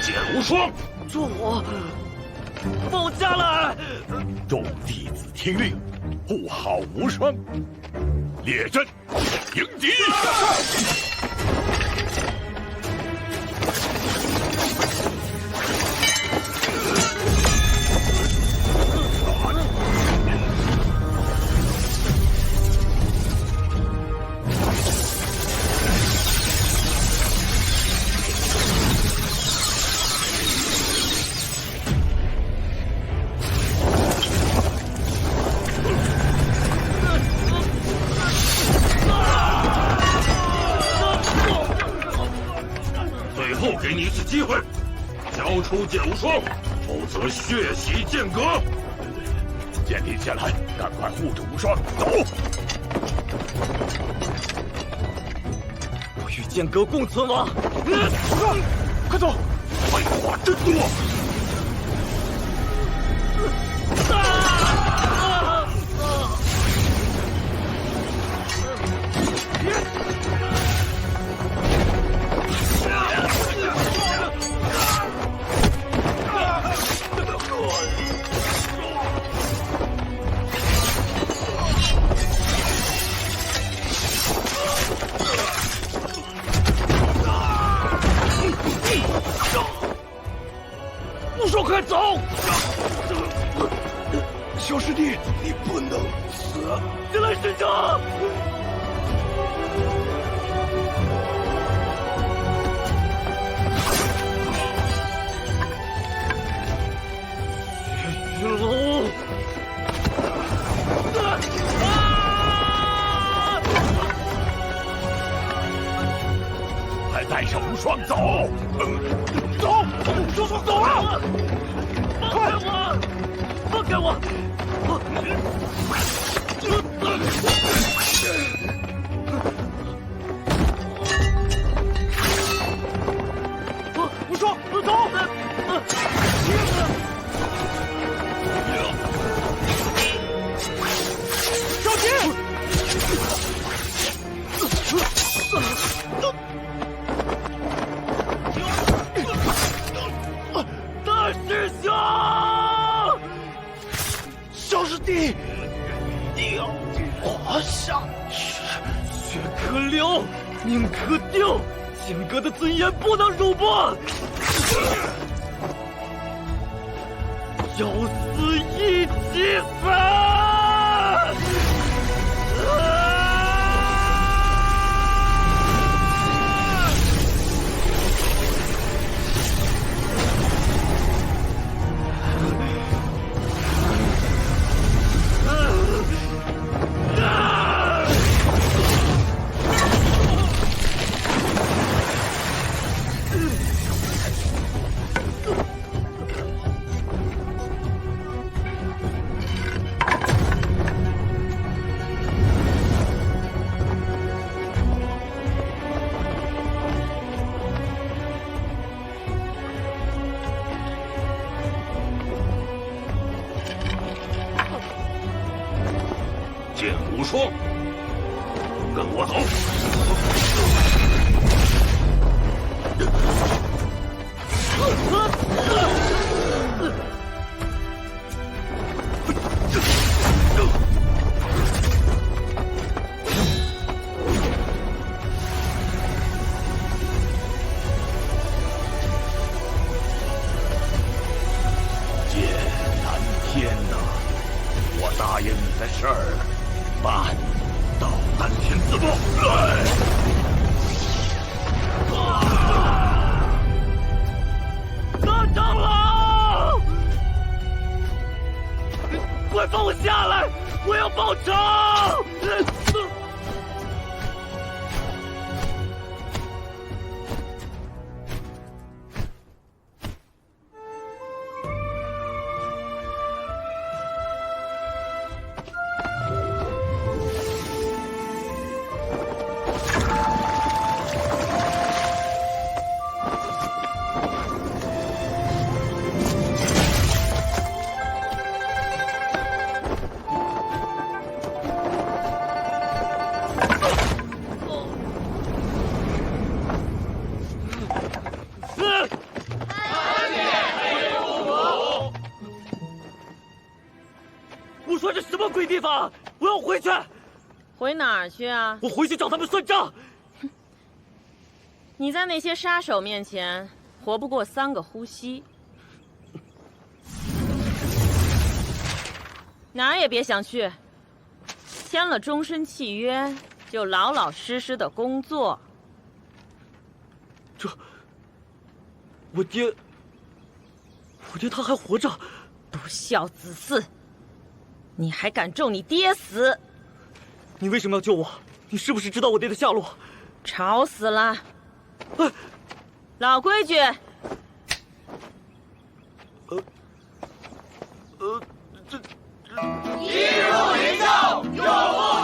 剑无双，助我放下来！众弟子听令，护好无双，列阵迎敌！最后给你一次机会，交出剑无双，否则血洗剑阁。剑帝前来，赶快护住无双，走！我与剑阁共存亡。快走！废话真多。无双，快走！小师弟，你不能死！进来，使者！血云龙！还带上无双走！走！无双走了！放开我！放开我！无双，走！小心！大师兄！小师弟，你要活下去，血可流，命可定，剑阁的尊严不能辱没。要死一起死！剑无双，跟我走！剑南天呐，我答应你的事儿，办到丹田自爆！大长老，快放我下来！我要报仇！我说这什么鬼地方？我要回去！回哪儿去啊？我回去找他们算账。你在那些杀手面前活不过3个呼吸，哪儿也别想去。签了终身契约，就老老实实的工作。我爹他还活着。不孝子嗣，你还敢咒你爹死？你为什么要救我？你是不是知道我爹的下落？吵死了！老规矩。一入一教，永不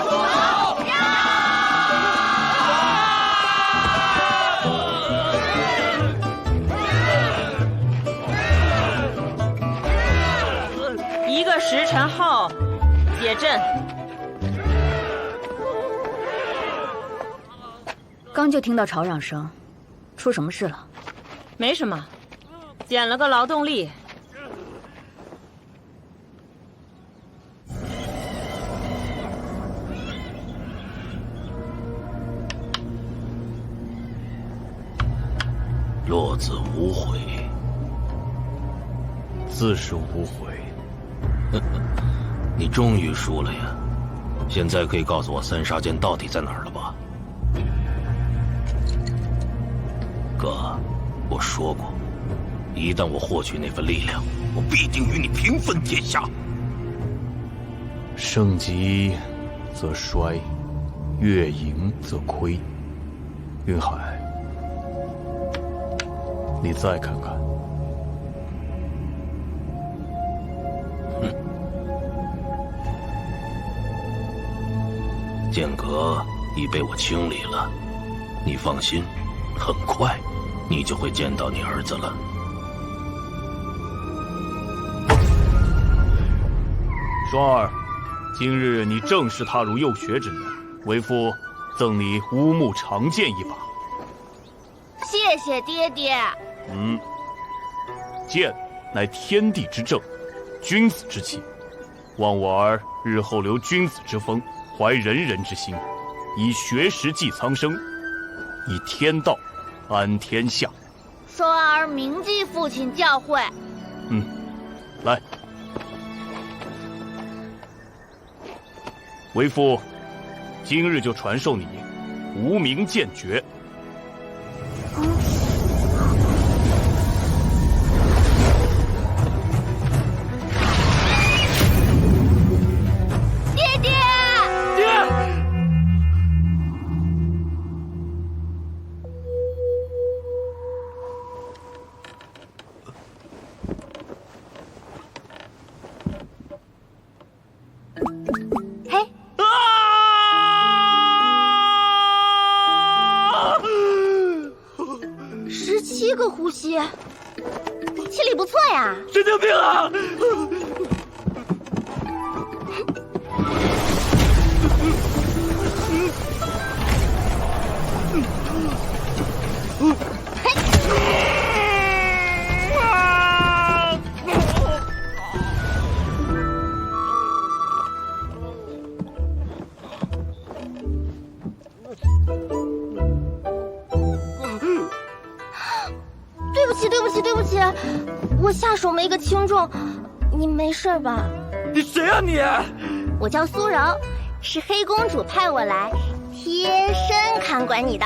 出头。1个时辰后解阵。刚就听到吵嚷声，出什么事了？没什么，捡了个劳动力。落子无悔，自是无悔。你终于输了呀！现在可以告诉我三杀剑到底在哪儿了吧？哥，我说过，一旦我获取那份力量，我必定与你平分天下。盛极则衰，月盈则亏。云海，你再看看。剑阁已被我清理了，你放心，很快你就会见到你儿子了。双儿，今日你正式踏入幼学之年，为父赠你乌木长剑一把。谢谢爹爹。剑乃天地之正，君子之器，望我儿日后留君子之风，怀仁人之心，以学识济苍生，以天道安天下。双儿铭记父亲教诲。来，为父今日就传授你无名剑诀。爹爹，嘿。17个呼吸，气力不错呀！神经病啊！对不起，我下手没个轻重，你没事吧？你谁啊你？我叫苏柔，是黑公主派我来贴身看管你的。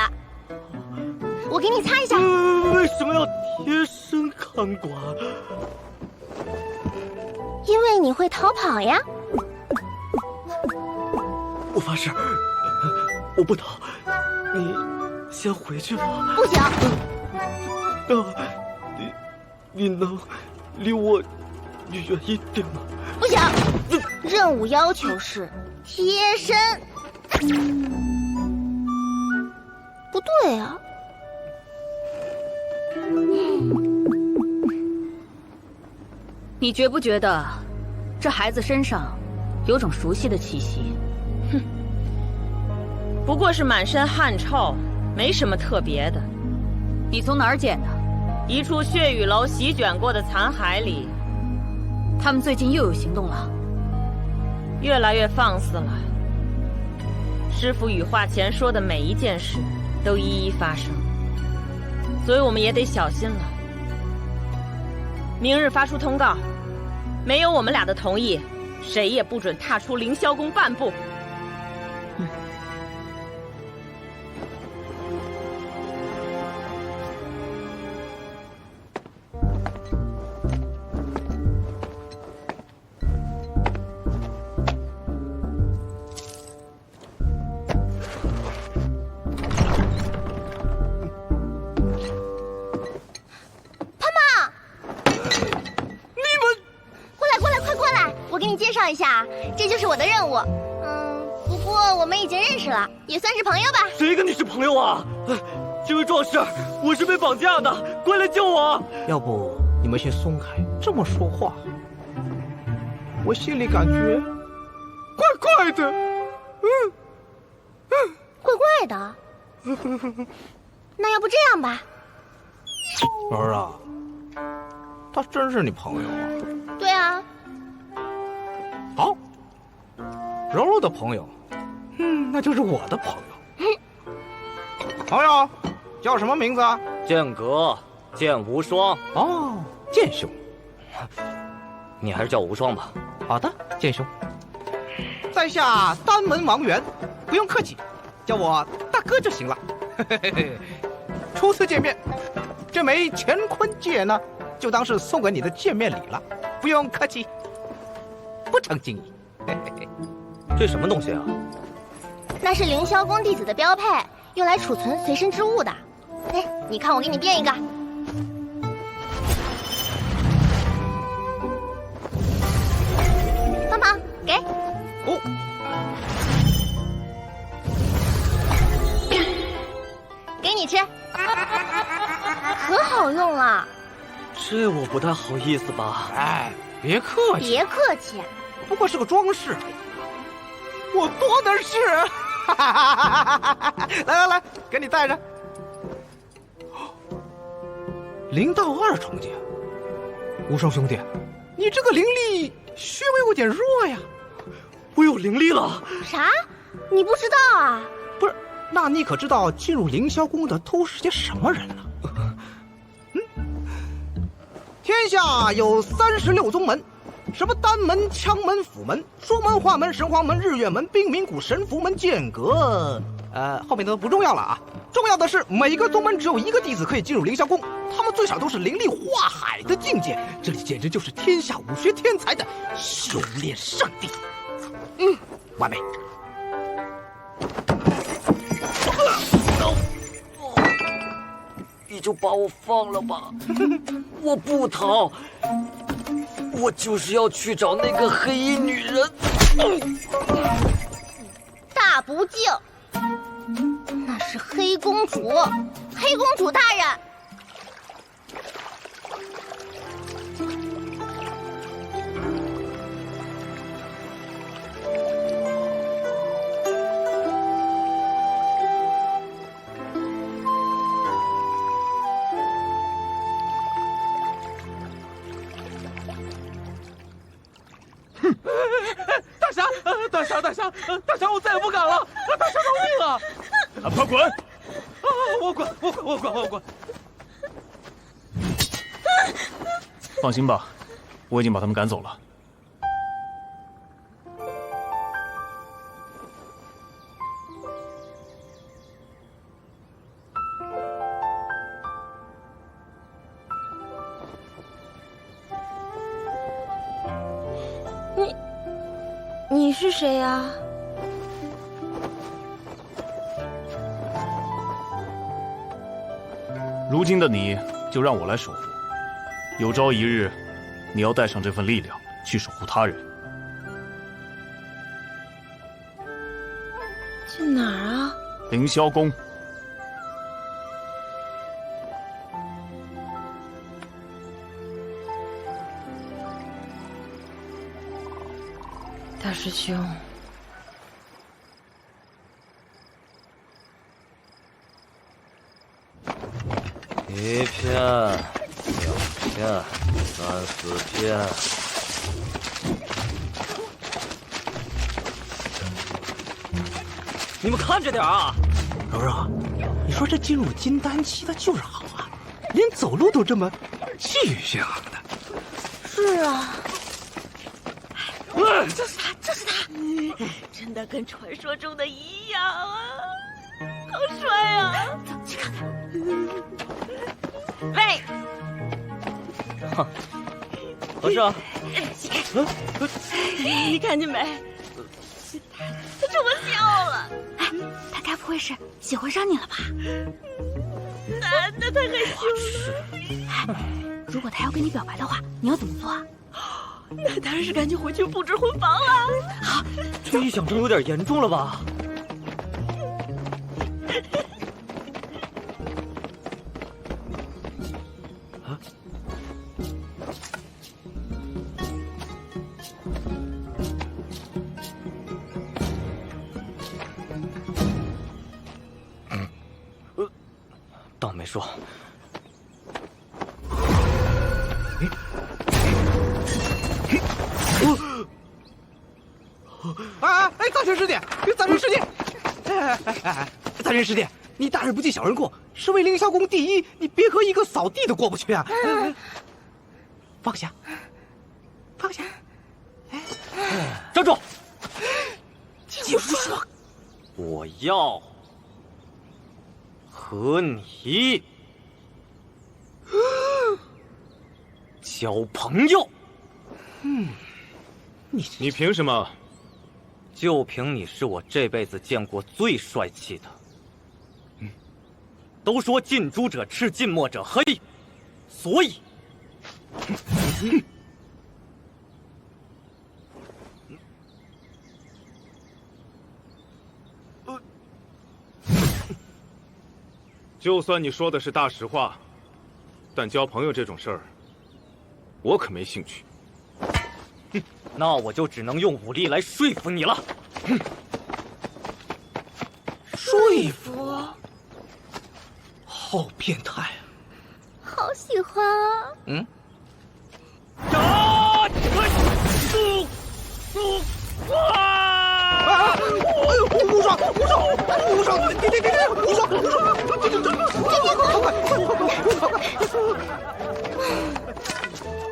我给你擦一下。为什么要贴身看管？因为你会逃跑呀。我发誓，我不逃。你先回去吧。不行。你能离我远一点吗？不行，任务要求是贴身。不对啊。你觉不觉得这孩子身上有种熟悉的气息？哼，不过是满身汗臭，没什么特别的。你从哪儿捡的？一处血雨楼席卷过的残骸里。他们最近又有行动了。越来越放肆了。师傅羽化前说的每一件事都一一发生，所以我们也得小心了。明日发出通告，没有我们俩的同意，谁也不准踏出凌霄宫半步。一下，这就是我的任务。不过我们已经认识了，也算是朋友吧。谁跟你是朋友啊？这位壮士，我是被绑架的，快来救我！要不你们先松开，这么说话，我心里感觉怪怪的。怪怪的。那要不这样吧？儿啊，他真是你朋友啊？对啊。好，柔柔的朋友，那就是我的朋友。朋友叫什么名字啊？剑阁，剑无双。哦，剑兄，你还是叫无双吧。好的，剑兄。在下丹门王源，不用客气，叫我大哥就行了。初次见面，这枚乾坤戒呢，就当是送给你的见面礼了，不用客气。不成敬意。这什么东西啊？那是凌霄宫弟子的标配，用来储存随身之物的。哎，你看我给你变一个。帮忙，给。哦。给你吃。可好用了。这我不太好意思吧？哎，别客气。别客气。不过是个装饰而已，我多的是。来，给你带着。灵道2重剑，无双兄弟，你这个灵力稍微有点弱呀。我有灵力了？啥？你不知道啊？不是，那你可知道进入凌霄宫的都是些什么人呢？天下有36宗门。什么丹门、枪门、府门、双门、画门、神皇门、日月门、冰冥谷、神符门、剑阁，后面都不重要了啊。重要的是，每个宗门只有一个弟子可以进入凌霄宫，他们最少都是灵力化海的境界，这里简直就是天下武学天才的修炼圣地。完美。你就把我放了吧，我不逃。我就是要去找那个黑衣女人。大不敬，那是黑公主，黑公主大人。大侠，我再也不敢了！大侠饶命啊！快滚！我滚！放心吧，我已经把他们赶走了。你是谁呀？如今的你就让我来守护，有朝一日，你要带上这份力量去守护他人。去哪儿啊？凌霄宫。大师兄，一片、2片、3、4片。你们看着点啊！柔柔，你说这进入金丹期的就是好啊，连走路都这么气宇轩昂的。是啊，就是他，就是他，真的跟传说中的一样啊，好帅啊！走去看看。喂，和尚，你看见没？他冲我笑了。哎，他该不会是喜欢上你了吧？男的太害羞了。如果他要跟你表白的话，你要怎么做啊？那当然是赶紧回去布置婚房了。好，这一想中有点严重了吧？倒没说。哎，大人师弟，大人师弟，大人师弟，你大人不计小人过，身为凌霄宫第一，你别和一个扫地的过不去啊！放下，放下！站住！就是说，我要和你交朋友。你凭什么？就凭你是我这辈子见过最帅气的。都说近朱者赤，近墨者黑，所以，就算你说的是大实话，但交朋友这种事儿，我可没兴趣。那我就只能用武力来说服你了。说服，好变态啊！好喜欢啊！无双，别，无双，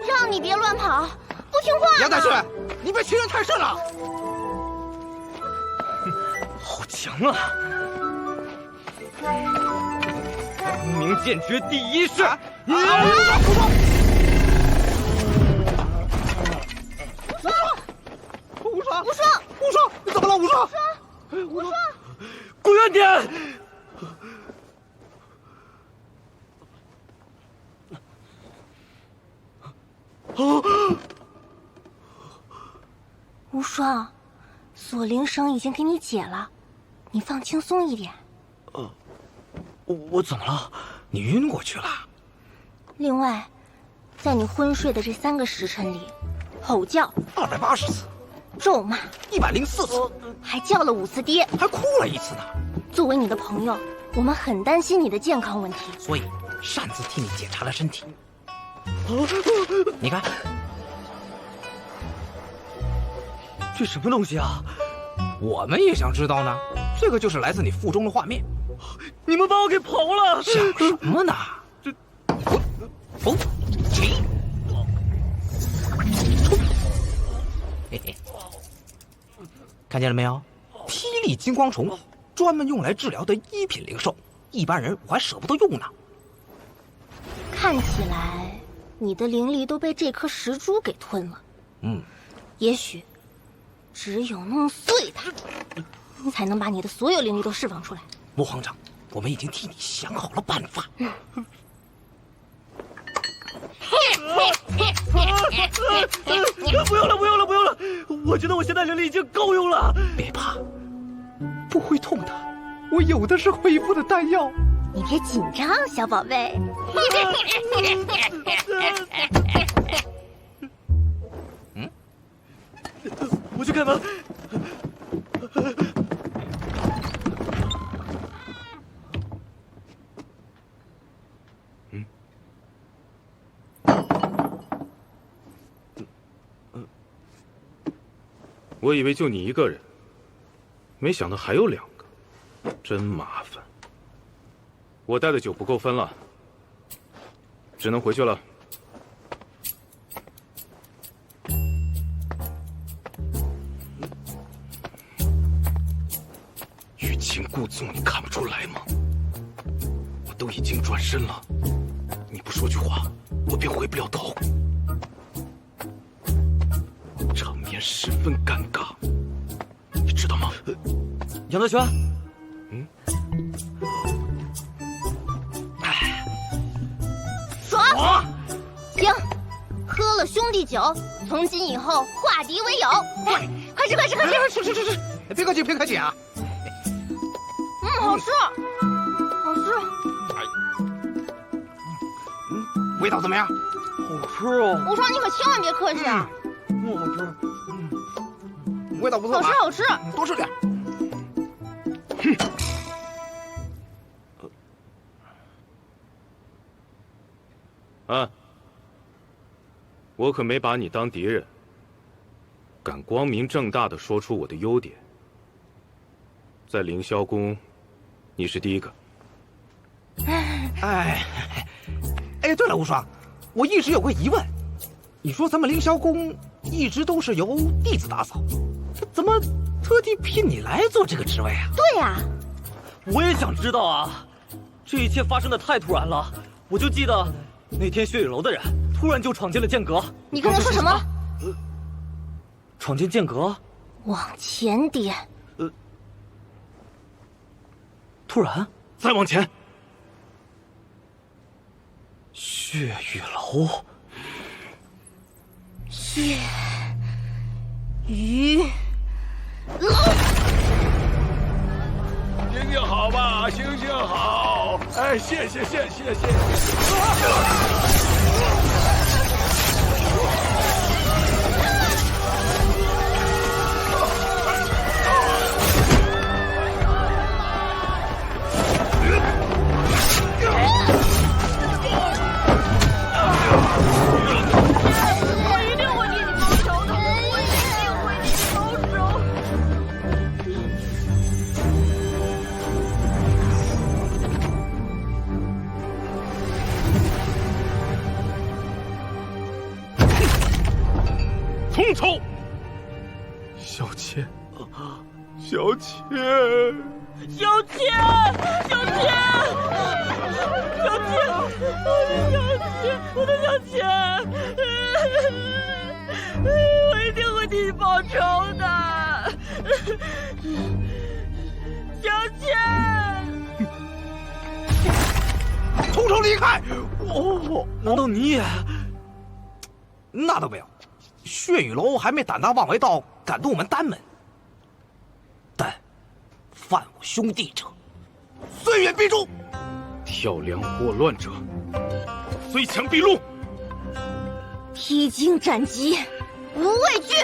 让你别乱跑，不听话！杨大师，你被情人太甚了！好强啊！无名剑诀第一式。无双，你怎么了？无双，滚远点！无双，锁灵绳已经给你解了，你放轻松一点。我怎么了？你晕过去了。另外，在你昏睡的这3个时辰里，吼叫280次，咒骂104次，还叫了5次爹，还哭了1次呢。作为你的朋友，我们很担心你的健康问题，所以擅自替你检查了身体。你看，这什么东西啊？我们也想知道呢。这个就是来自你腹中的画面。你们把我给刨了！想什么呢？嘿嘿，看见了没有？霹雳金光虫，专门用来治疗的1品灵兽，一般人我还舍不得用呢。看起来你的灵力都被这颗石珠给吞了。也许只有弄碎它，才能把你的所有灵力都释放出来。穆皇长，我们已经替你想好了办法。不用了！我觉得我现在灵力已经够用了。别怕，不会痛的，我有的是恢复的丹药。你别紧张，小宝贝。我去开门。我以为就你一个人，没想到还有2个。真麻烦。我带的酒不够分了，只能回去了。欲擒故纵，你看不出来吗？我都已经转身了，你不说句话，我便回不了头。场面十分尴尬，你知道吗？杨德全，爽！行，喝了兄弟酒，从今以后化敌为友。哎，快吃快吃快吃！吃！别客气别客气啊！好吃，好吃。味道怎么样？好吃哦！无双，你可千万别客气啊！好吃，味道不错吧？好吃，多吃点。我可没把你当敌人，敢光明正大的说出我的优点。在凌霄宫，你是第一个。哎，对了，无双，我一直有个疑问，你说咱们凌霄宫一直都是由弟子打扫，怎么特地聘你来做这个职位啊？对呀，我也想知道啊！这一切发生的太突然了，我就记得那天血雨楼的人突然就闯进了剑阁。你刚才说什么？闯进剑阁？往前点。突然，再往前。血雨楼。血雨楼。行行好吧，行行好。哎，谢谢。重抽！小倩，小倩，小倩，我的小倩，我一定会替你报仇的，小倩。冲手离开！难道你也？那倒没有。血雨楼还没胆大妄为到敢动我们丹门，但犯我兄弟者，虽远必诛。跳梁祸乱者，虽强必戮。披荆斩棘，无畏惧。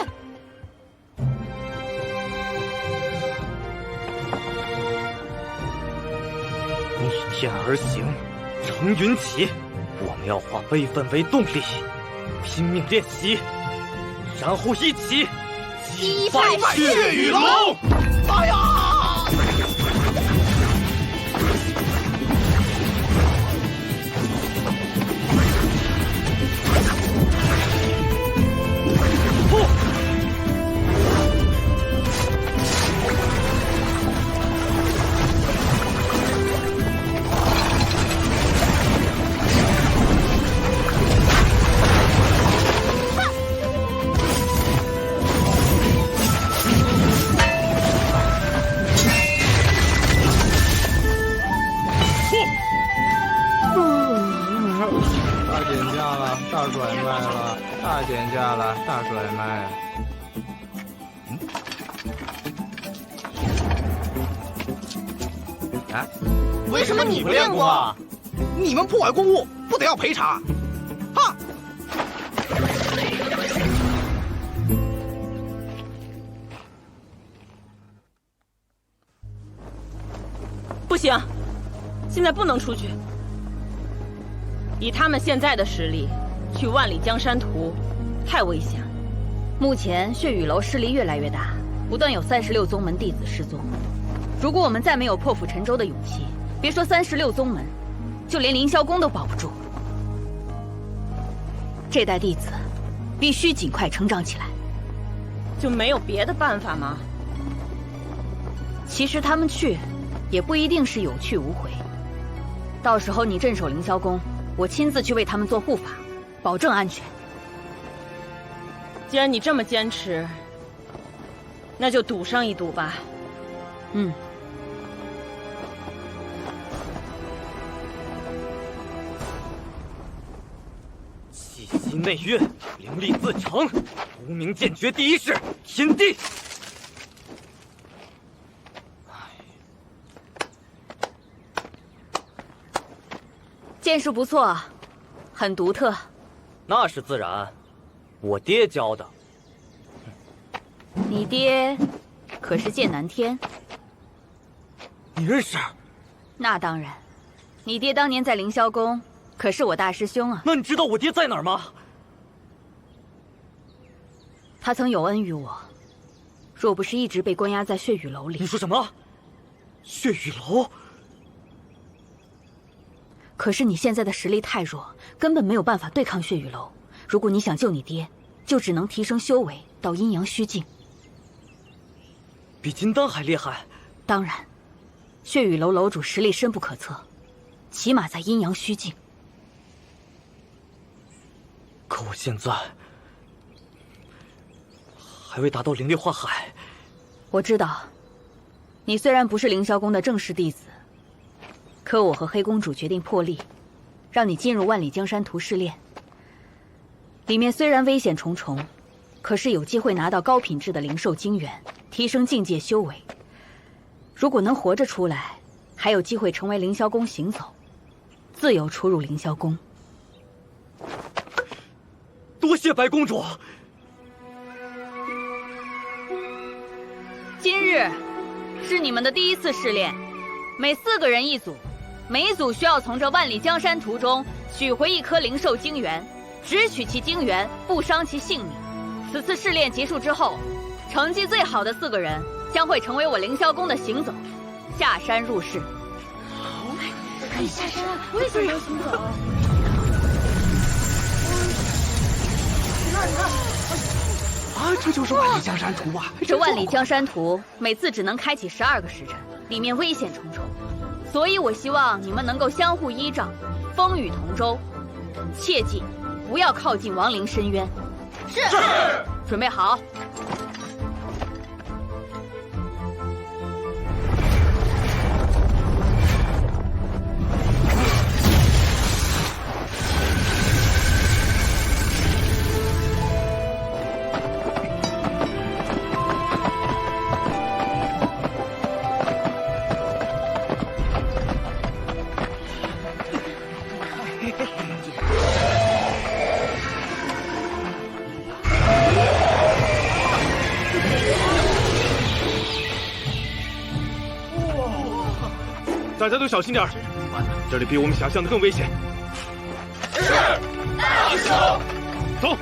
逆天而行，乘云起。我们要化悲愤为动力，拼命练习。然后一起击败血雨楼！哎呀！大减价了，大甩卖。啊？为什么你不练过？你们破坏公物，不得要赔偿？哈！不行，现在不能出去。以他们现在的实力，去万里江山图太危险了。目前血雨楼势力越来越大，不断有36宗门弟子失踪。如果我们再没有破釜沉舟的勇气，别说36宗门，就连凌霄宫都保不住。这代弟子必须尽快成长起来。就没有别的办法吗？其实他们去，也不一定是有去无回。到时候你镇守凌霄宫，我亲自去为他们做护法，保证安全。既然你这么坚持，那就赌上一赌吧。嗯。气息内蕴，灵力自成，无名剑诀第一式，天地。剑术不错，很独特。那是自然，我爹教的。你爹可是剑南天？你认识？那当然，你爹当年在凌霄宫可是我大师兄啊。那你知道我爹在哪儿吗？他曾有恩于我，若不是一直被关押在血雨楼里。你说什么？血雨楼？可是你现在的实力太弱，根本没有办法对抗血雨楼。如果你想救你爹，就只能提升修为到阴阳虚境。比金丹还厉害？当然，血雨楼楼主实力深不可测，起码在阴阳虚境。可我现在还未达到灵力化海。我知道，你虽然不是凌霄宫的正式弟子，可我和黑公主决定破例，让你进入万里江山图试炼。里面虽然危险重重，可是有机会拿到高品质的灵兽精元，提升境界修为。如果能活着出来，还有机会成为凌霄宫行走，自由出入凌霄宫。多谢白公主。今日是你们的第一次试炼，每4个人一组，每一组需要从这万里江山图中取回1颗灵兽精元，只取其精元，不伤其性命。此次试炼结束之后，成绩最好的4个人将会成为我凌霄宫的行走，下山入室。可以下山了，我也想要行走。啊，这就是万里江山图啊！这万里江山图每次只能开启12个时辰，里面危险重重，所以我希望你们能够相互依仗，风雨同舟。切记，不要靠近亡灵深渊。是。准备好。大家都小心点儿，这里比我们想象的更危险。是，大英雄。走。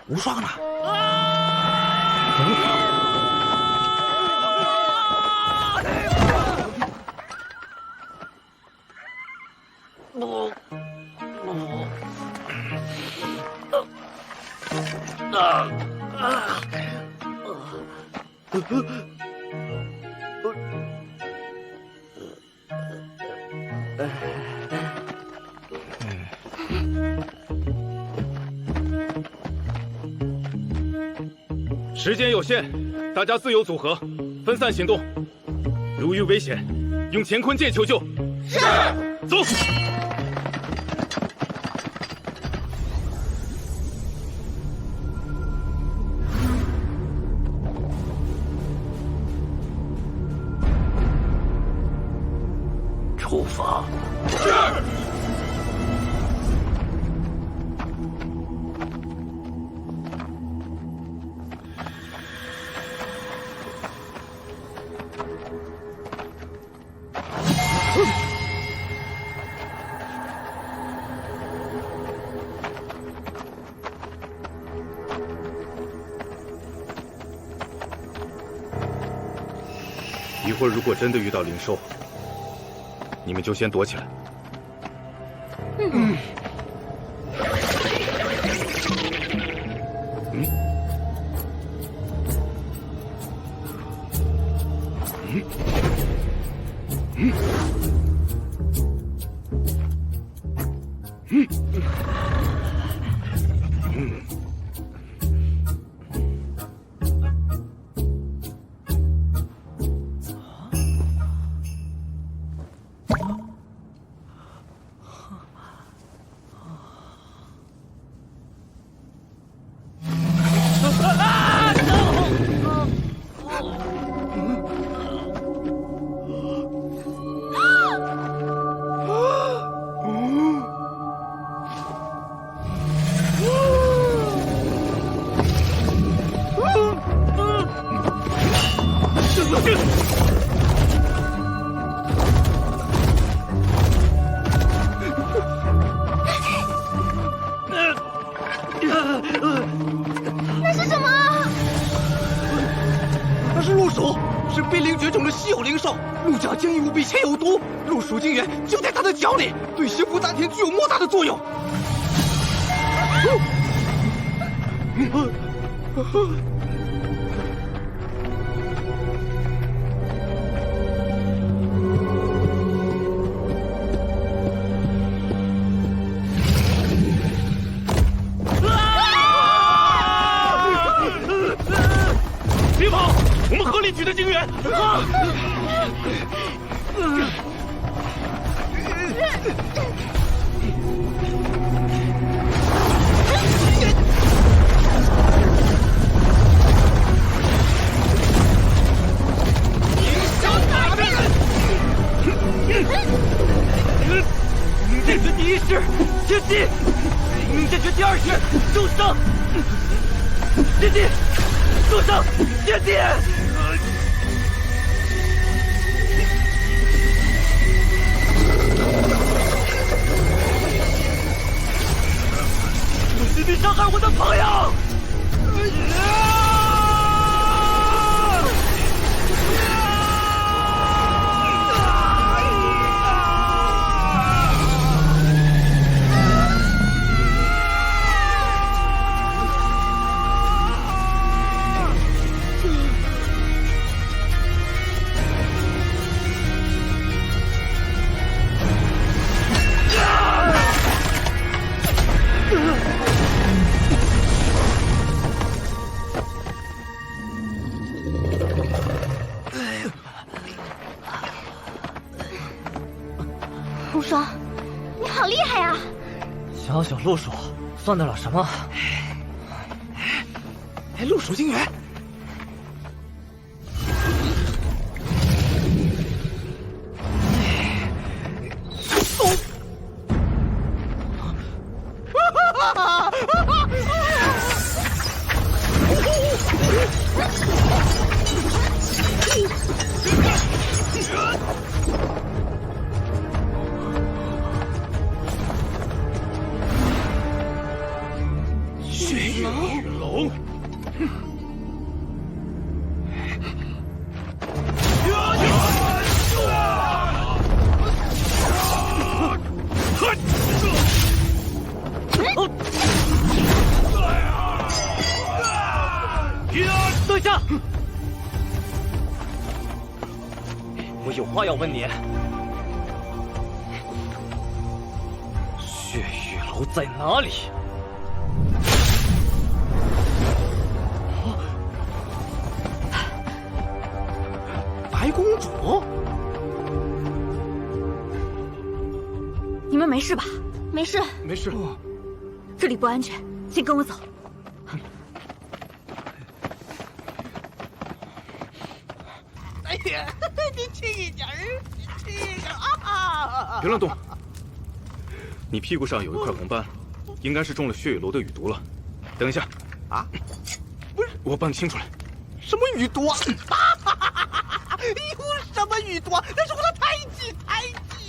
无双呢？时间有限，大家自由组合，分散行动。如遇危险，用乾坤剑求救。是。走。出发。是。一会儿如果真的遇到灵兽，你们就先躲起来。那是什么？那是鹿鼠，是濒临绝种的稀有灵兽。鹿角坚硬无比且有毒，鹿鼠精元就在它的脚里，对仙符丹田具有莫大的作用。别跑，我们合力取得精元。剑诀第一式切击，剑诀第二式重伤，切击，重伤，切击。你别伤害我的朋友！无双，你好厉害呀！小小鹿鼠算得了什么？鹿鼠精元。血雨龙。下！我有话要问你。血雨楼在哪里？白公主，你们没事吧？没事，没事。这里不安全，先跟我走。哎呀，你轻一点儿，轻一点啊！别乱动。你屁股上有一块红斑，应该是中了血雨楼的雨毒了。等一下。啊？不是，我帮你清出来。什么雨毒啊？有什么雨毒？那是我的胎记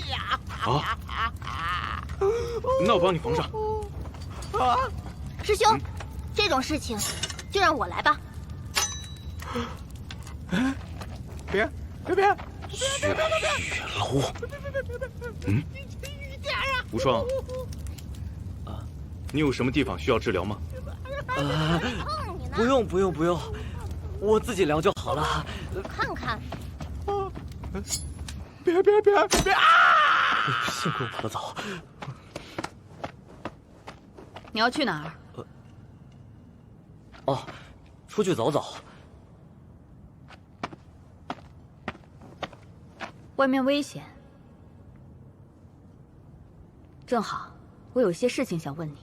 呀！啊？那我帮你缝上。啊！师兄，这种事情就让我来吧。别！血雨楼。嗯？无双，你有什么地方需要治疗吗？不用，我自己疗就好了。看看。别啊！幸亏我跑得早。你要去哪儿？哦，出去走走。外面危险。正好，我有些事情想问你。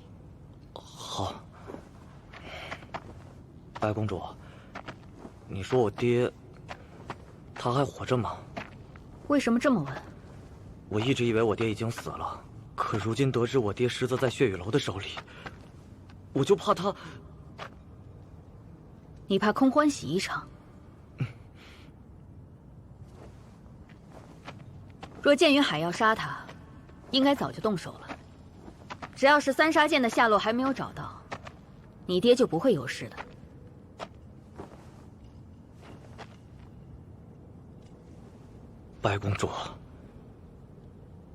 好。白公主，你说我爹，他还活着吗？为什么这么问？我一直以为我爹已经死了，可如今得知我爹实则在血雨楼的手里，我就怕他。你怕空欢喜一场？若剑云海要杀他，应该早就动手了。只要是三杀剑的下落还没有找到，你爹就不会有事的。白公主，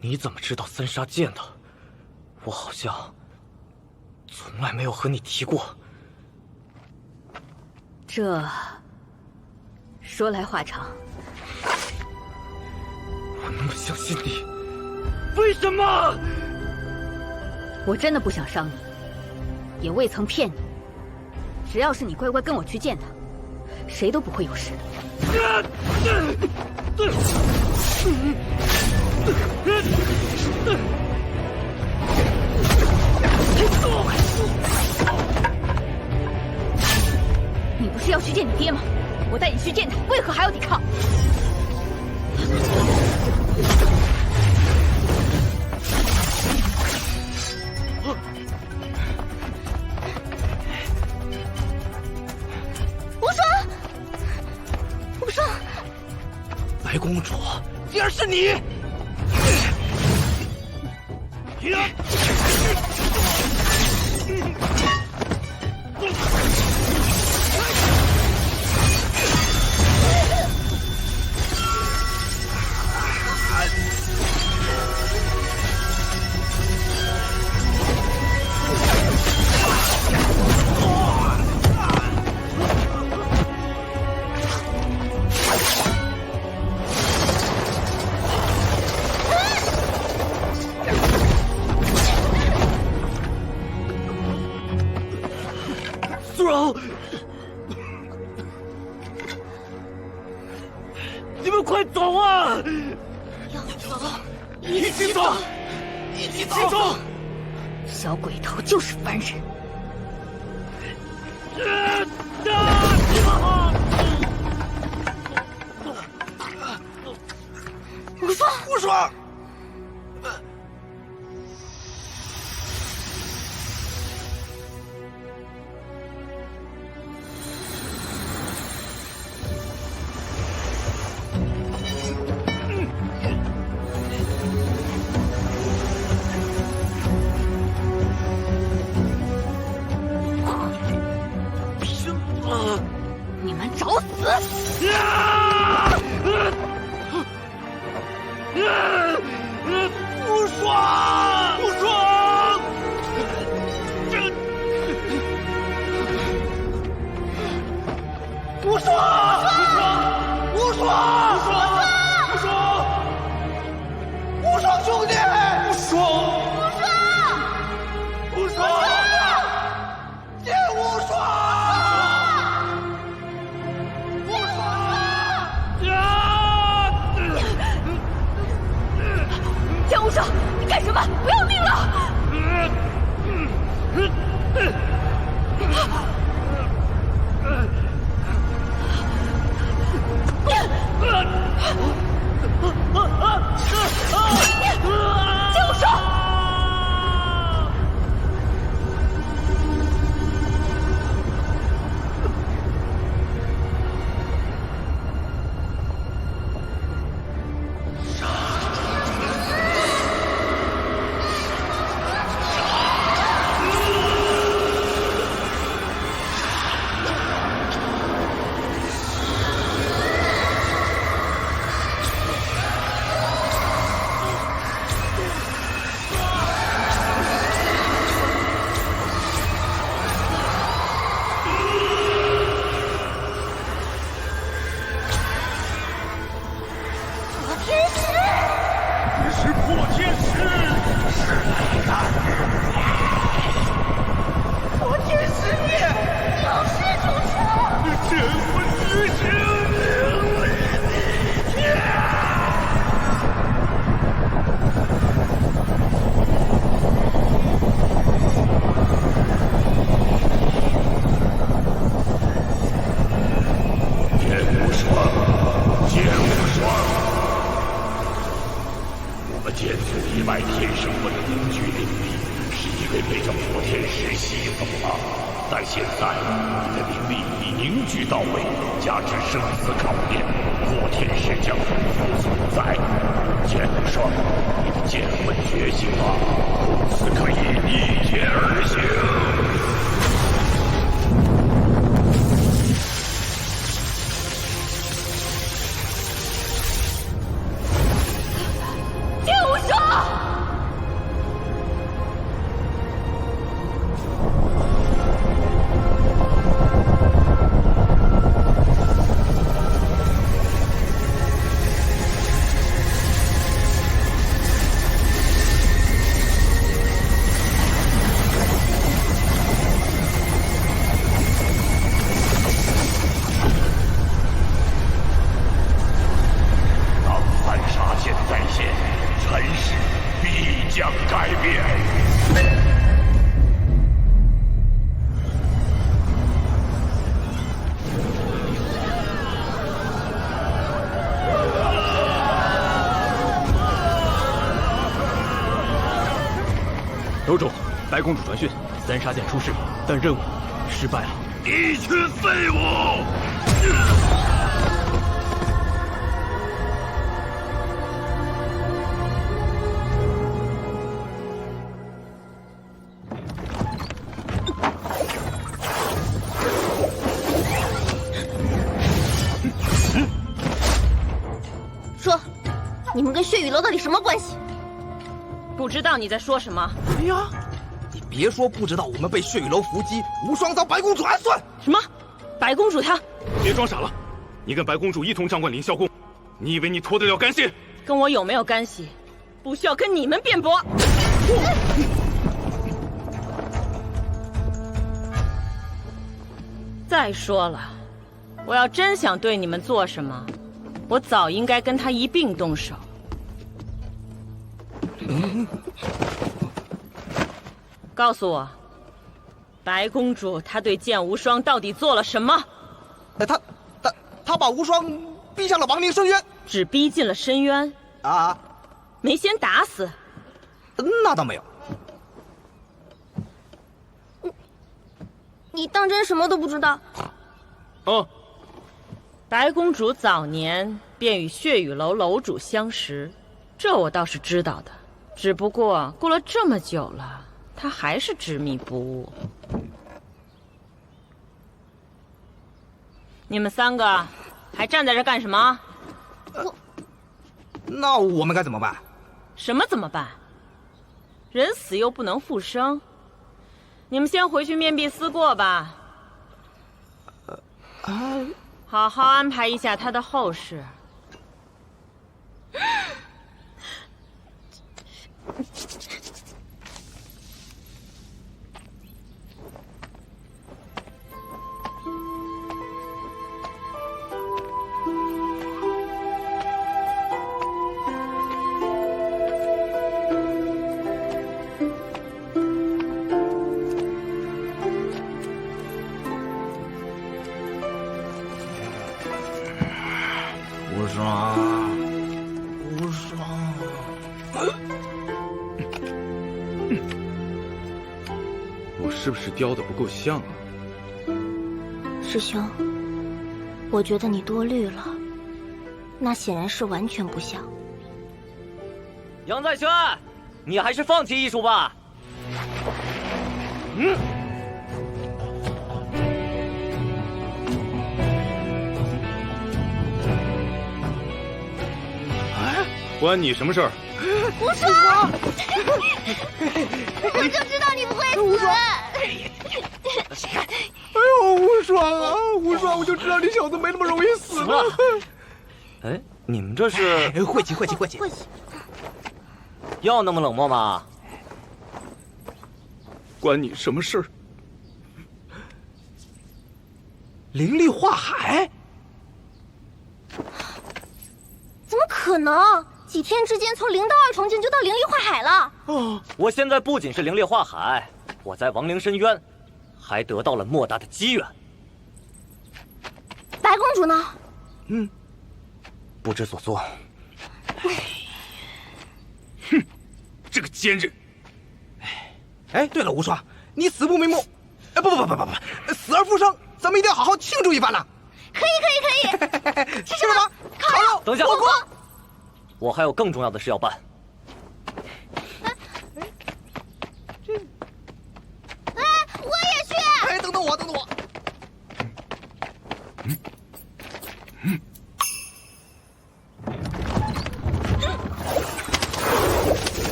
你怎么知道三杀剑的？我好像从来没有和你提过。这说来话长。我那么相信你，为什么？我真的不想伤你，也未曾骗你。只要是你乖乖跟我去见他，谁都不会有事的。你不是要去见你爹吗？我带你去见他，为何还要抵抗？无双，白公主，竟然是你！苏柔，你们快走啊！要走，一起走，一起走！小鬼头就是凡人。无双！你们找死！救手！楼主，白公主传讯，三杀剑出世，但任务失败了。一群废物！说，你们跟血雨楼到底什么关系？不知道你在说什么。哎呀，你别说不知道，我们被血雨楼伏击，无双遭白公主暗算。什么？白公主她？别装傻了，你跟白公主一同掌管凌霄宫，你以为你脱得了干系？跟我有没有干系，不需要跟你们辩驳。再说了，我要真想对你们做什么，我早应该跟他一并动手。告诉我，白公主她对剑无双到底做了什么？她把无双逼向了亡灵深渊。只逼进了深渊啊？没先打死？那倒没有。你当真什么都不知道？哦，白公主早年便与血雨楼楼主相识，这我倒是知道的。只不过过了这么久了，她还是执迷不悟。你们三个还站在这干什么？那我们该怎么办？什么怎么办？人死又不能复生，你们先回去面壁思过吧。好好安排一下他的后事。是不是雕的不够像啊？师兄，我觉得你多虑了，那显然是完全不像。杨在轩，你还是放弃艺术吧。关你什么事儿？无双，我就知道你不会死。哎呦，无双啊，无双，我就知道你小子没那么容易死的。哎，你们这是晦气。要那么冷漠吗？关你什么事儿？灵力化海？怎么可能？几天之间从0到2重境就到灵力化海了。我现在不仅是灵力化海，我在亡灵深渊还得到了莫大的机缘。白公主呢？不知所踪。这个奸人！哎，对了，无双，你死不瞑目，不，死而复生，咱们一定要好好庆祝一番呐！可以，吃什么？烤肉。等一下，火锅。我还有更重要的事要办。我也去。哎，等等我。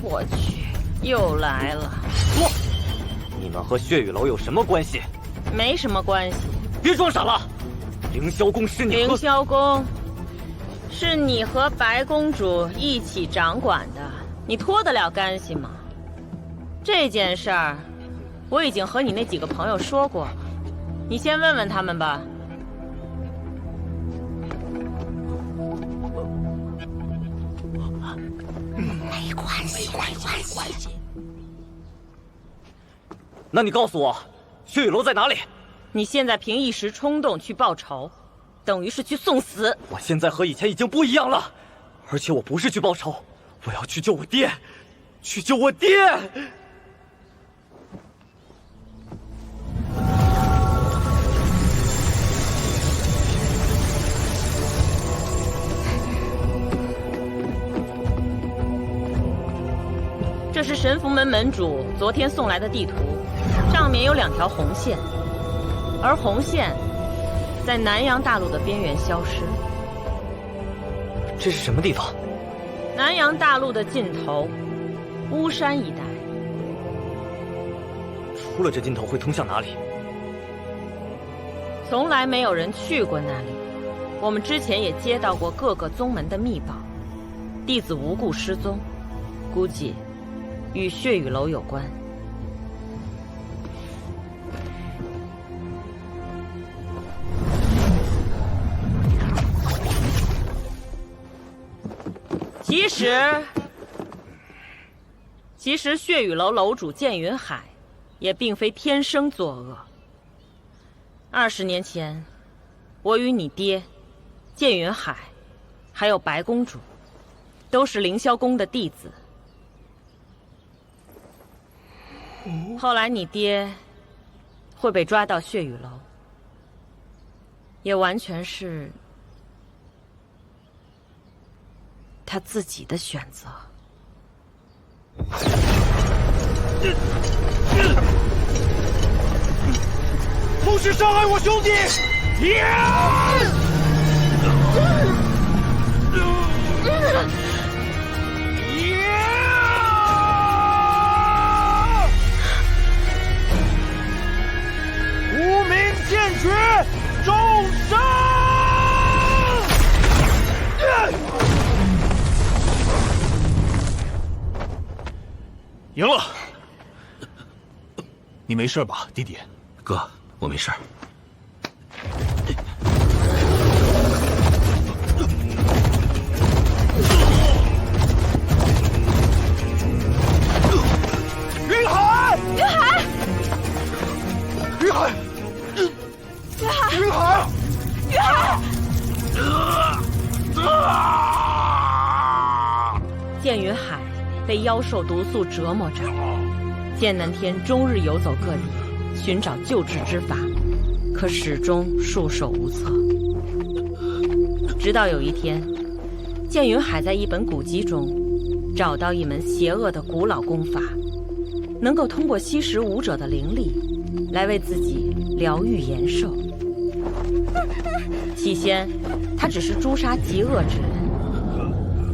我去，又来了。说，你们和血雨楼有什么关系？没什么关系。别装傻了。凌霄宫是你和凌霄宫是你和白公主一起掌管的，你脱得了干系吗？这件事儿，我已经和你那几个朋友说过，你先问问他们吧。没关系。那你告诉我，血雨楼在哪里？你现在凭一时冲动去报仇，等于是去送死。我现在和以前已经不一样了，而且我不是去报仇，我要去救我爹，去救我爹。这是神符门门主昨天送来的地图，上面有2条红线，而红线在南洋大陆的边缘消失。这是什么地方？南洋大陆的尽头，巫山一带。出了这尽头会通向哪里？从来没有人去过那里。我们之前也接到过各个宗门的密报，弟子无故失踪，估计与血雨楼有关。其实血雨楼楼主剑云海也并非天生作恶。20年前，我与你爹、剑云海，还有白公主，都是凌霄宫的弟子。后来你爹会被抓到血雨楼，也完全是他自己的选择。不许伤害我兄弟！无名剑诀，众生！赢了，你没事吧，弟弟？哥，我没事。云海，云海，剑云海被妖兽毒素折磨着。剑南天终日游走各地，寻找救治之法，可始终束手无策。直到有一天，剑云海在一本古籍中找到一门邪恶的古老功法，能够通过吸食武者的灵力来为自己疗愈延寿。起先，他只是诛杀极恶之人，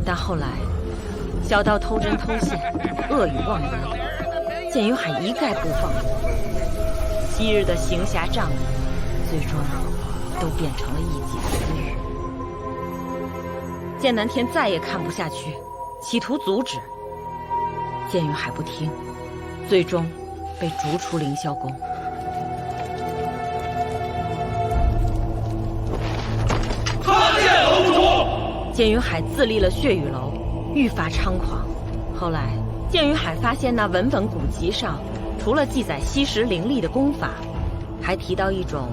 但后来小到偷针偷线，恶语妄言，剑云海一概不放过。昔日的行侠仗义，最终都变成了一己私欲。剑南天再也看不下去，企图阻止。剑云海不听，最终被逐出凌霄宫。参见楼主。剑云海自立了血雨楼，愈发猖狂。后来，剑云海发现那文本古籍上，除了记载吸食灵力的功法，还提到一种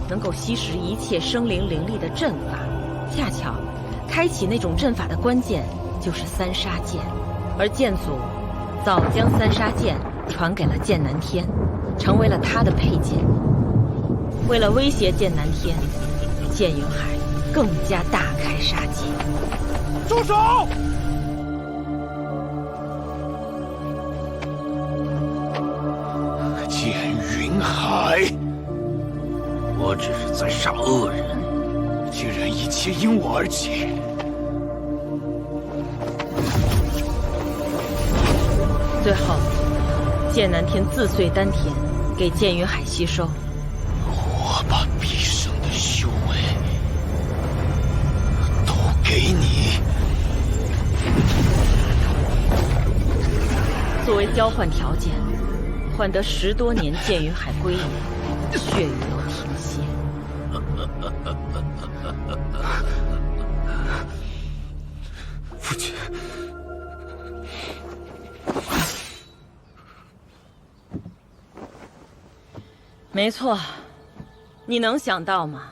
能够吸食一切生灵灵力的阵法。恰巧，开启那种阵法的关键就是三杀剑，而剑祖早将三杀剑传给了剑南天，成为了他的佩剑。为了威胁剑南天，剑云海更加大开杀戒。住手！剑云海，我只是在杀恶人，竟然一切因我而起。最后，剑南天自碎丹田，给剑云海吸收。我把毕生的修为都给你。作为交换条件，换得10多年剑云海归隐，血雨楼停歇。父亲，没错，你能想到吗？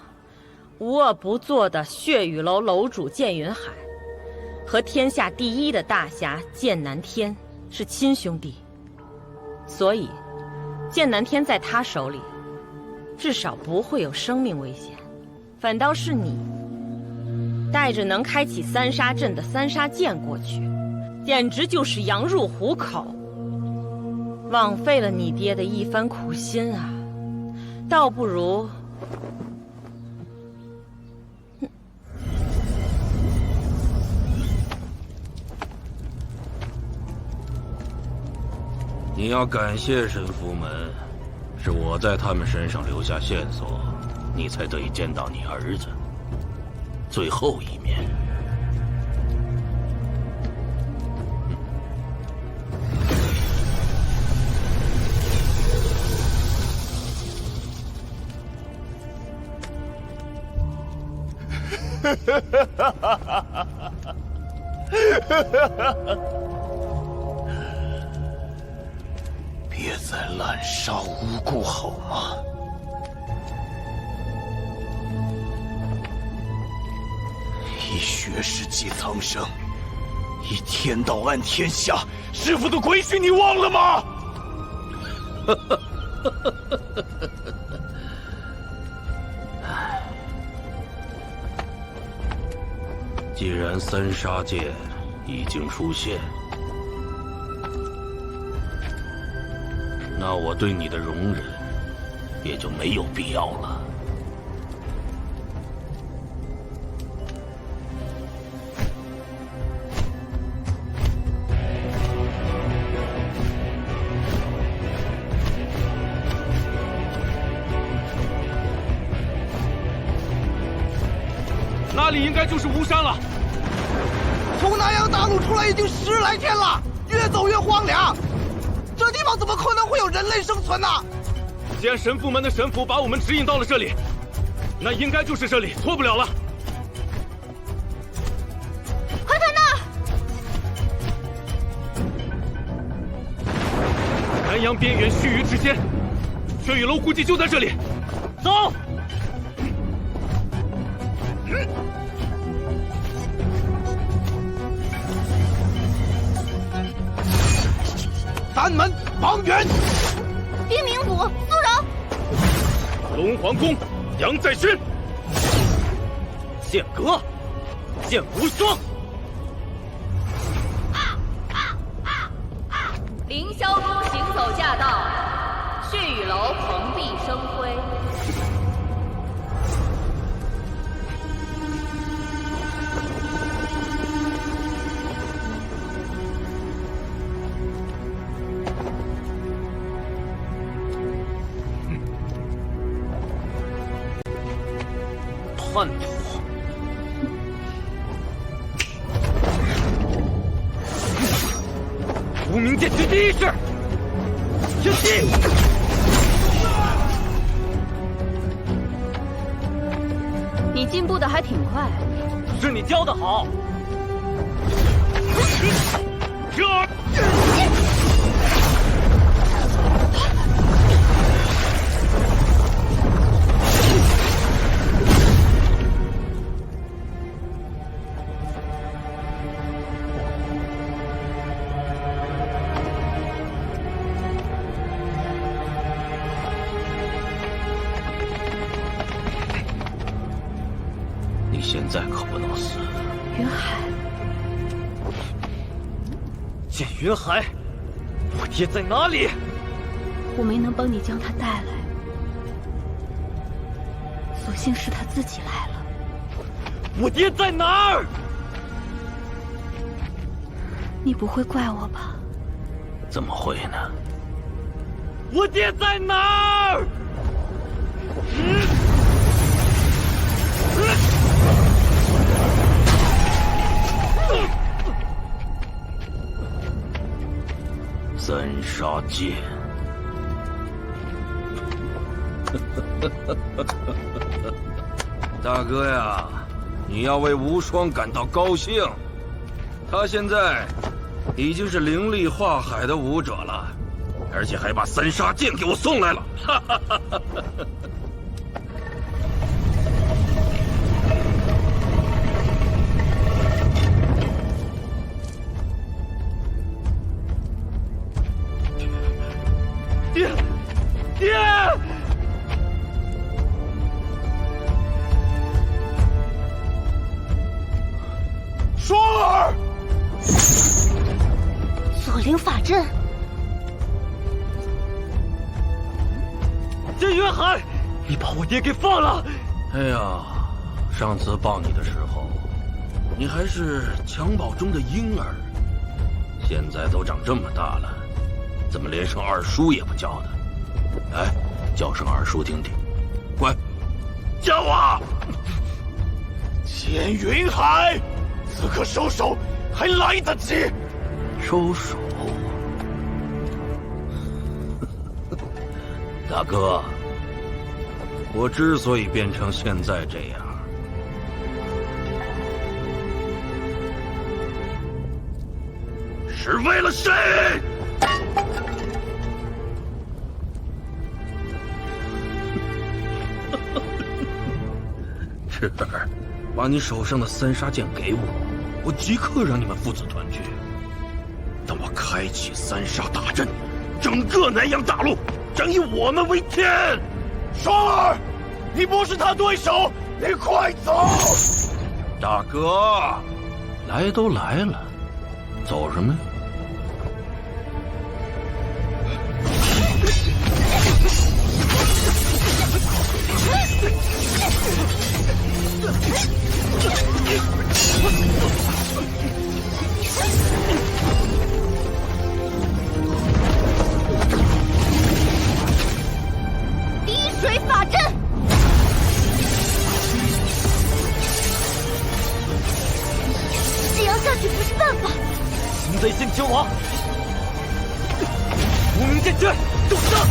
无恶不作的血雨楼楼主剑云海，和天下第一的大侠剑南天是亲兄弟，所以剑南天在他手里，至少不会有生命危险。反倒是你，带着能开启三杀阵的三杀剑过去，简直就是羊入虎口，枉费了你爹的一番苦心啊！倒不如……你要感谢神符们，是我在他们身上留下线索，你才得以见到你儿子最后一面。别再滥杀无辜好吗？以学识祭苍生，以天道安天下，师父的规矩你忘了吗？既然三杀剑已经出现，那我对你的容忍也就没有必要了。那里应该就是巫山了。从南阳大陆出来已经10来天了，越走越荒凉。这地方怎么可能会有人类生存呢？既然神父们的神符把我们指引到了这里，那应该就是这里，错不了了。快看那！南阳边缘须臾之间，血雨楼估计就在这里。走！丹门王源，冰明谷苏柔，龙皇宫杨再勋，剑阁剑无双，凌霄宫行走驾到，血雨楼蓬荜生辉。叛徒！无名剑诀第一式，天机！你进步的还挺快，是你教的好。你现在可不能死。云海，剑云海，我爹在哪里？我没能帮你将他带来，索性是他自己来了。我爹在哪儿？你不会怪我吧？怎么会呢？我爹在哪儿？三杀剑。大哥呀，你要为无双感到高兴。他现在已经是灵力化海的武者了，而且还把三杀剑给我送来了。哈哈哈哈哈！爹，爹！双儿，锁灵法阵，剑云海，你把我爹给放了！哎呀，上次抱你的时候，你还是襁褓中的婴儿，现在都长这么大了，怎么连声二叔也不叫的？哎，叫声二叔听听，乖，叫啊！剑云海，此刻收手还来得及。收手，大哥，我之所以变成现在这样，是为了谁？赤儿，把你手上的三杀剑给我，我即刻让你们父子团聚。等我开启三杀大阵，整个南阳大陆将以我们为天。双儿，你不是他对手，你快走！大哥，来都来了，走什么呀？滴水法阵，这样下去不是办法。擒贼先擒王，无名剑诀，重伤。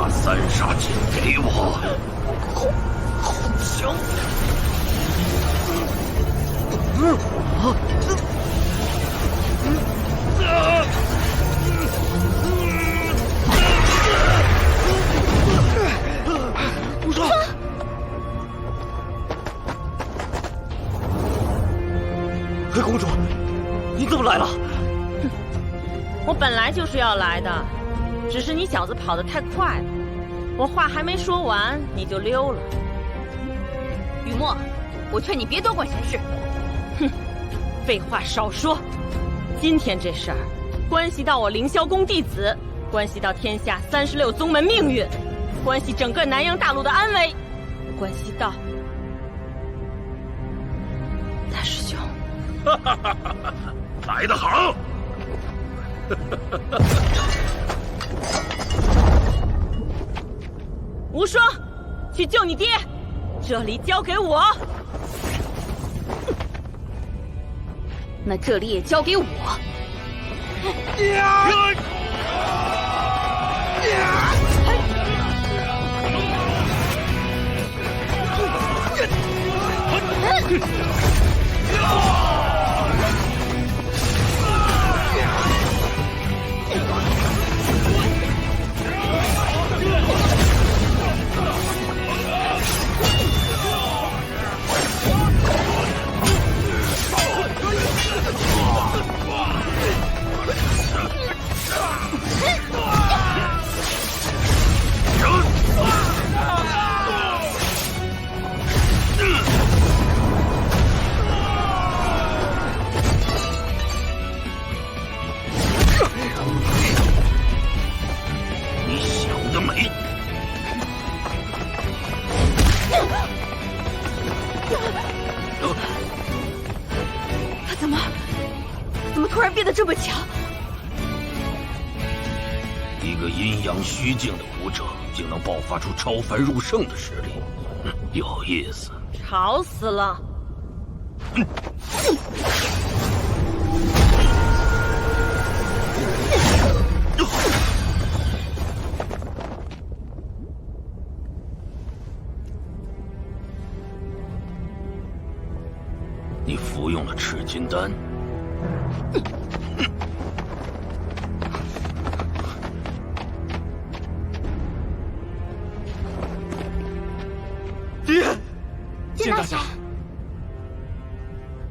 三杀剑给我，行。无双，黑公主，你怎么来了？我本来就是要来的，只是你小子跑得太快了，我话还没说完你就溜了。雨墨，我劝你别多管闲事。哼，废话少说。今天这事儿关系到我凌霄宫弟子，关系到天下36宗门命运，关系整个南洋大陆的安危，关系到大师兄。来得好！无双，去救你爹，这里交给我。那这里也交给我。你想得美！他怎么突然变得这么强？一个阴阳虚境的武者，竟能爆发出超凡入圣的实力，有意思。吵死了！你服用了赤金丹。爹，金大侠，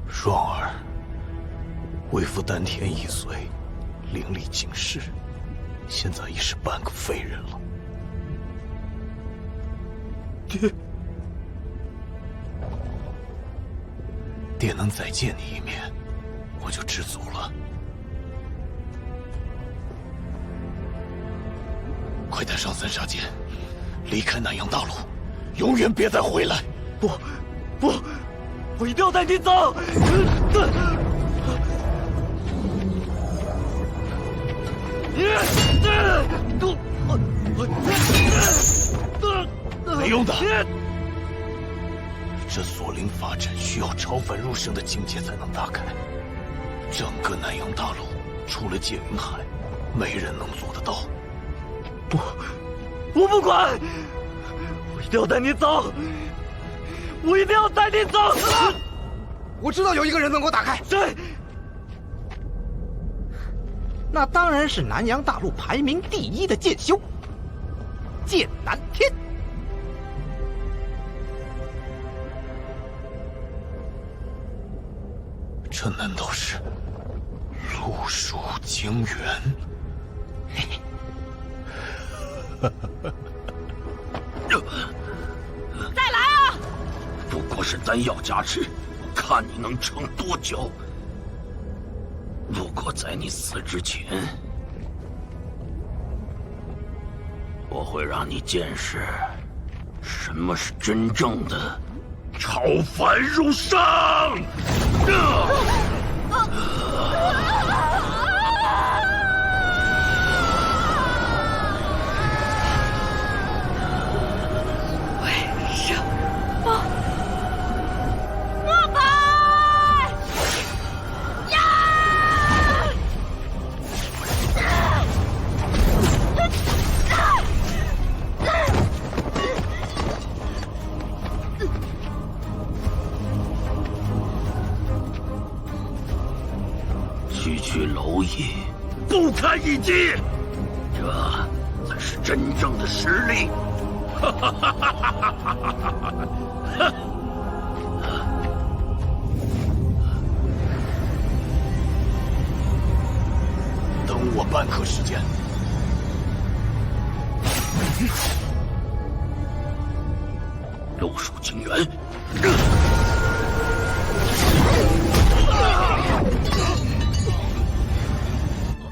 双儿，为父丹田已碎，灵力尽失，现在已是半个废人了。爹，爹能再见你一面，我就知足了。快带上三煞剑，离开南洋大陆，永远别再回来！不，我一定要带你走！没用的。这锁灵法阵需要超凡入圣的境界才能打开，整个南洋大陆除了界云海，没人能做得到。我不管，我一定要带你走！我一定要带你走！我知道有一个人能够打开，谁？那当然是南洋大陆排名第1的剑修剑南天。这难道是陆蜀精元？再来啊！不过是丹药加持，看你能撑多久。不过在你死之前，我会让你见识什么是真正的超凡入圣。区区蝼蚁，不堪一击，这才是真正的实力。哈哈哈哈哈哈！等我半刻时间。肉属清源。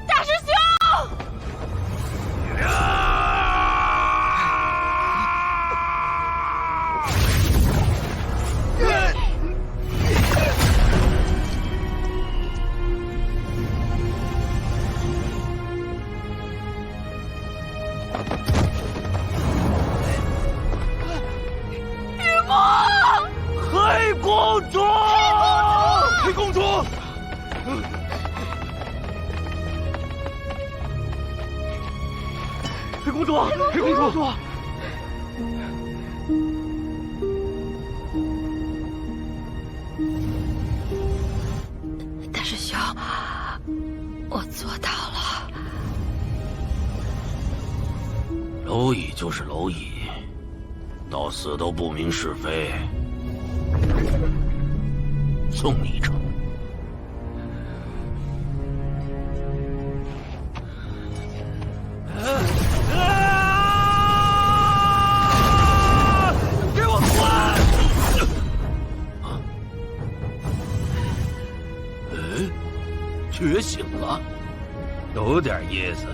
大师兄！黑公主！黑公主！黑公主！黑公主！大师兄，我做到了。蝼蚁就是蝼蚁，到死都不明是非。送你一程。给我滚！觉醒了，有点意思。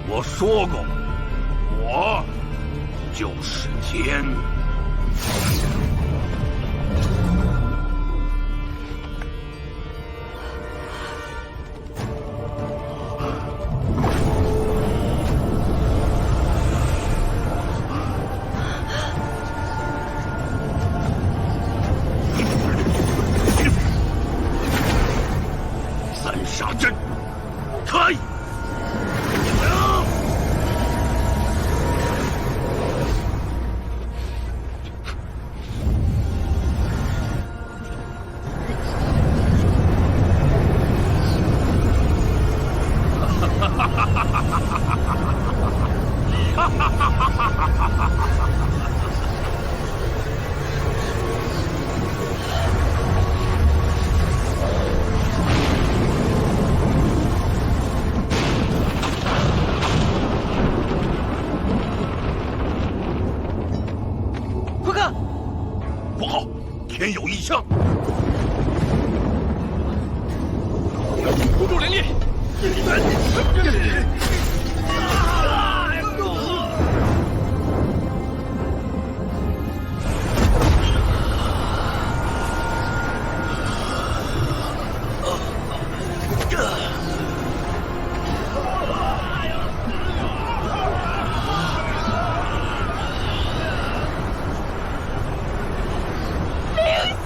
我说过，我就是天。三杀阵，开！快看，不好，天有异象！公主灵力！凌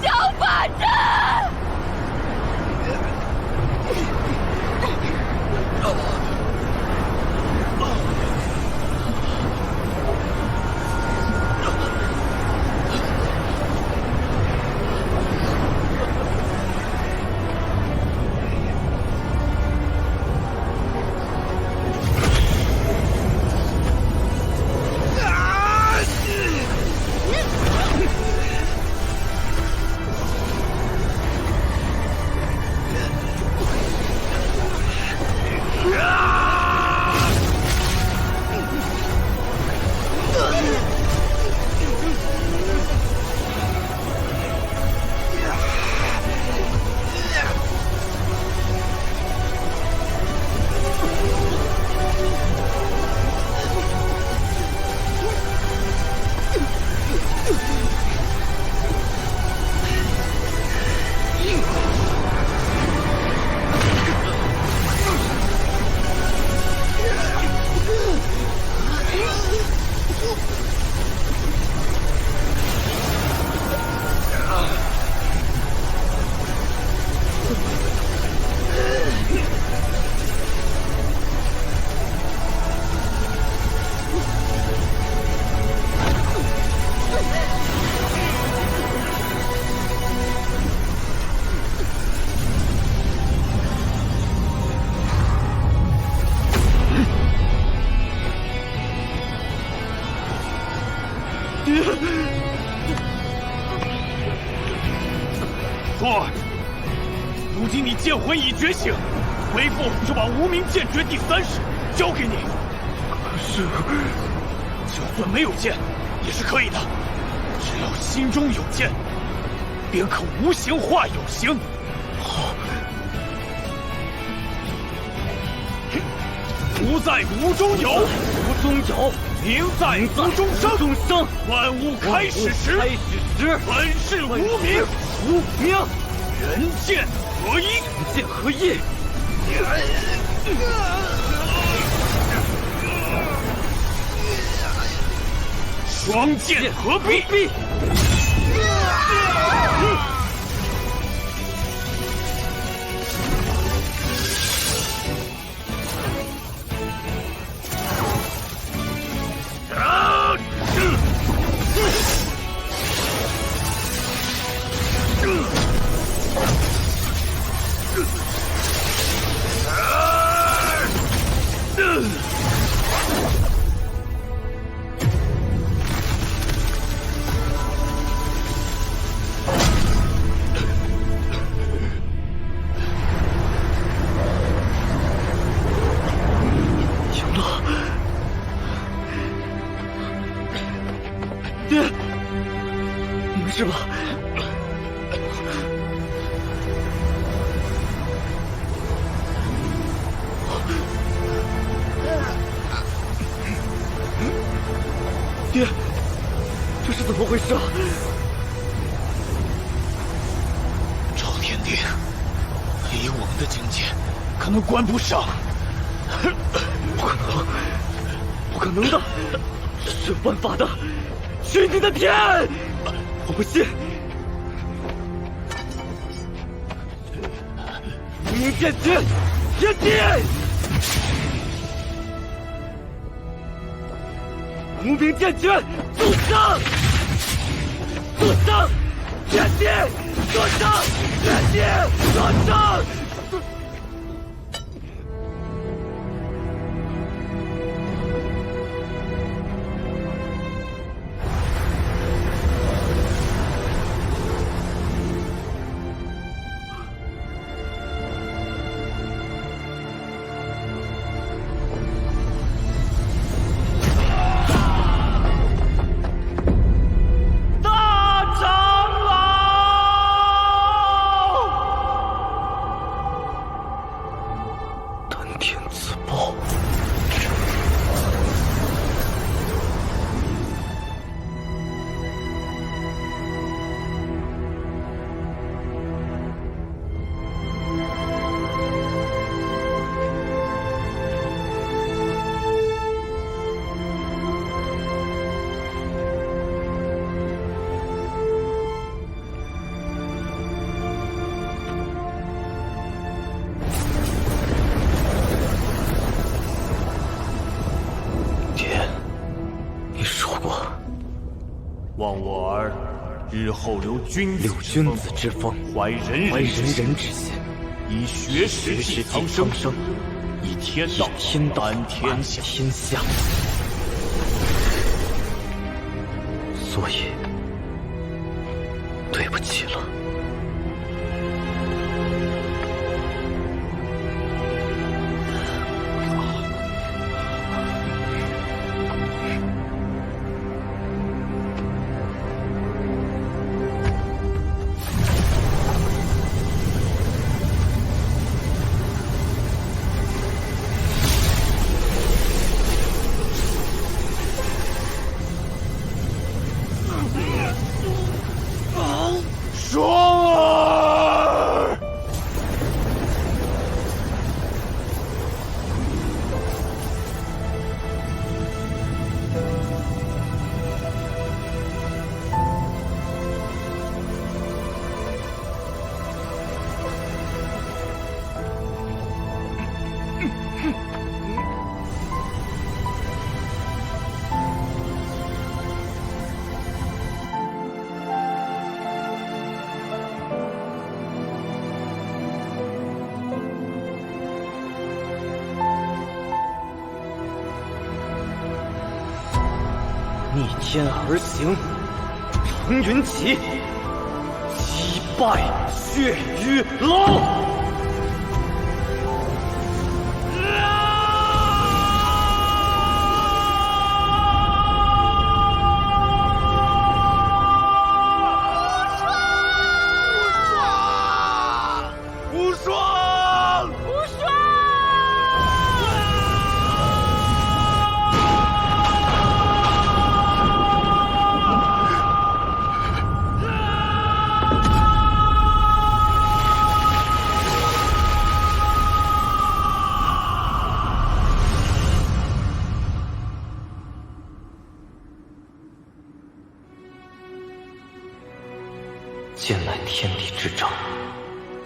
霄法阵！剑魂已觉醒，为父就把无名剑诀第30交给你。可是，就算没有剑，也是可以的。只要心中有剑，便可无形化有形。好。福在无中有，无中有；名在无中生，万物开始时，本是无名。无名，人剑合一，人剑合一。双剑合璧。爹，你没事吧？爹，这是怎么回事啊？赵天定，以我们的境界，可能关不上。不可能，不可能的，是犯法的。去你的天！我不信！无名剑诀，天地！无名剑诀，助生！助生！天地！助生！天地！助生！望我儿日后留君子之风，怀人人之心，以学识济苍生，以天道安天下。所以，对不起了。逆天而行，程云起击败血雨楼。剑乃天地之正，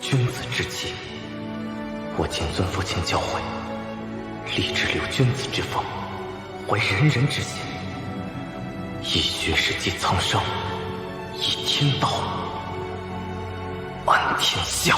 君子之器。我谨遵父亲教诲，立志留君子之风，怀仁人之心，以学识济苍生，以天道安天下。